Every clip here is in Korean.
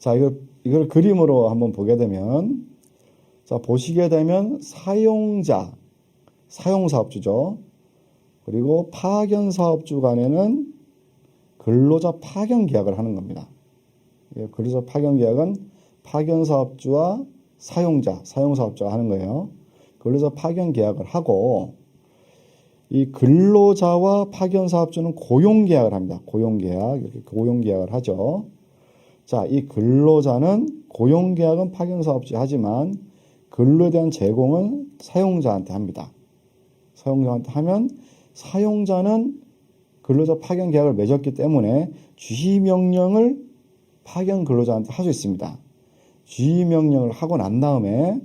자, 이걸 그림으로 한번 보게 되면, 자, 보시게 되면 사용사업주죠. 그리고 파견사업주 간에는 근로자 파견 계약을 하는 겁니다. 근로자 파견 계약은 파견사업주와 사용사업주가 하는 거예요. 근로자 파견 계약을 하고, 이 근로자와 파견사업주는 고용계약을 합니다. 고용계약, 이렇게 고용계약을 하죠. 자, 이 근로자는 고용계약은 파견사업주에 하지만 근로에 대한 제공은 사용자한테 합니다. 사용자한테 하면 사용자는 근로자 파견 계약을 맺었기 때문에 지휘명령을 파견 근로자한테 할 수 있습니다. 지휘명령을 하고 난 다음에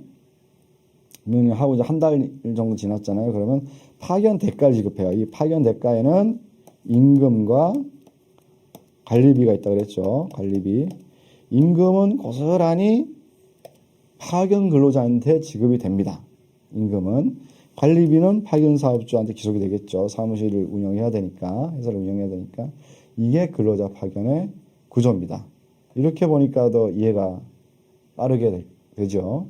명령하고 이제 한 달 정도 지났잖아요. 그러면 파견 대가를 지급해요. 이 파견 대가에는 임금과 관리비가 있다고 그랬죠. 관리비. 임금은 고스란히 파견 근로자한테 지급이 됩니다. 임금은. 관리비는 파견 사업주한테 기속이 되겠죠. 사무실을 운영해야 되니까, 회사를 운영해야 되니까. 이게 근로자 파견의 구조입니다. 이렇게 보니까 더 이해가 빠르게 되죠.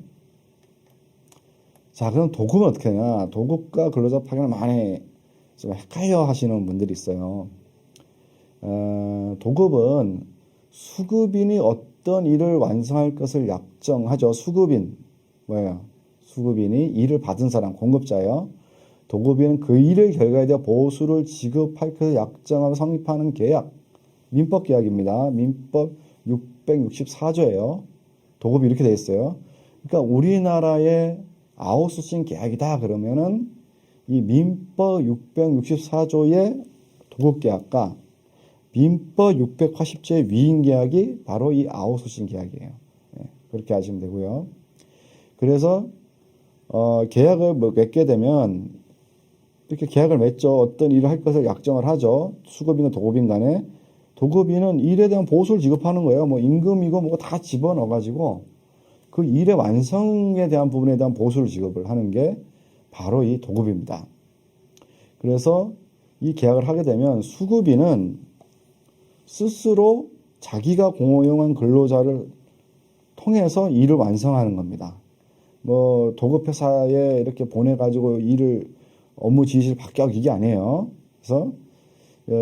자, 그럼 도급은 어떻게 하냐? 도급과 근로자 파견을 많이 좀 헷갈려 하시는 분들이 있어요. 도급은 수급인이 어떤 일을 완성할 것을 약정하죠. 수급인, 뭐예요? 수급인이 일을 받은 사람, 공급자예요. 도급인은 그 일의 결과에 대해 보수를 지급할 것을 약정하고 성립하는 계약, 민법 계약입니다. 민법 664조예요. 도급이 이렇게 되어 있어요. 그러니까 우리나라의 아웃소싱 계약이다 그러면은 이 민법 664조의 도급계약과 민법 680조의 위임계약이 바로 이 아웃소싱 계약이에요. 그렇게 하시면 되고요. 그래서 계약을 맺게 되면 이렇게 계약을 맺죠. 어떤 일을 할 것을 약정을 하죠. 수급인과 도급인 간에. 도급인은 일에 대한 보수를 지급하는 거예요. 뭐 임금이고 뭐고 다 집어넣어가지고 그 일의 완성에 대한 부분에 대한 보수를 지급을 하는 게 바로 이 도급입니다. 그래서 이 계약을 하게 되면 수급인은 스스로 자기가 공용한 근로자를 통해서 일을 완성하는 겁니다. 뭐 도급회사에 이렇게 보내가지고 업무 지시를 받게 하고 이게 아니에요. 그래서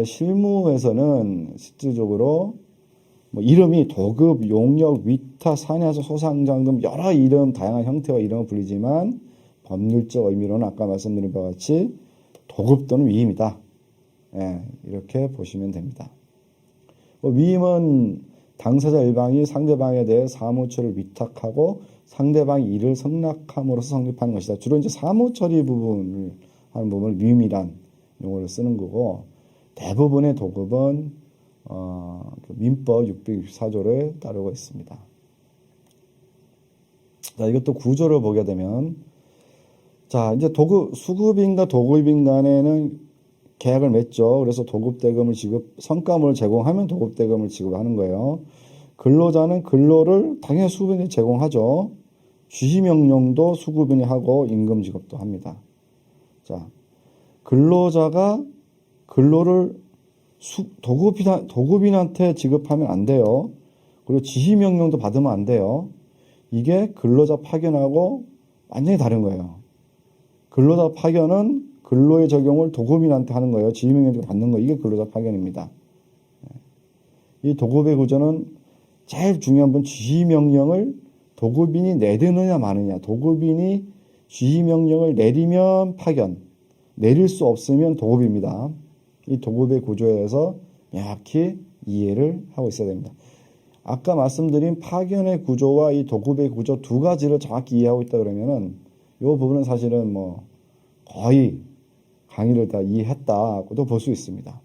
실무에서는 실질적으로 뭐 이름이 도급, 용역, 위탁, 산하수, 소상장금 여러 이름, 다양한 형태와 이름을 불리지만 법률적 의미로는 아까 말씀드린 바와 같이 도급 또는 위임이다. 이렇게 보시면 됩니다. 위임은 당사자 일방이 상대방에 대해 사무처를 위탁하고 상대방이 이를 승낙함으로써 성립하는 것이다. 주로 이제 사무처리 부분을 하는 부분을 위임이란 용어를 쓰는 거고 대부분의 도급은 민법 664조를 따르고 있습니다. 자, 이것도 구조를 보게 되면 자, 이제 수급인과 도급인 간에는 계약을 맺죠. 그래서 도급대금을 성과물을 제공하면 도급대금을 지급하는 거예요. 근로자는 근로를 당연히 수급인이 제공하죠. 지시명령도 수급인이 하고 임금 지급도 합니다. 자, 근로자가 근로를 도급인한테 지급하면 안 돼요. 그리고 지시명령도 받으면 안 돼요. 이게 근로자 파견하고 완전히 다른 거예요. 근로자 파견은 근로의 적용을 도급인한테 하는 거예요. 지휘명령을 받는 거. 이게 근로자 파견입니다. 이 도급의 구조는 제일 중요한 건 지휘명령을 도급인이 내리느냐 마느냐. 도급인이 지휘명령을 내리면 파견, 내릴 수 없으면 도급입니다. 이 도급의 구조에서 명확히 이해를 하고 있어야 됩니다. 아까 말씀드린 파견의 구조와 이 도급의 구조 두 가지를 정확히 이해하고 있다 그러면은 이 부분은 사실은 뭐 거의 강의를 다 이해했다고도 볼 수 있습니다.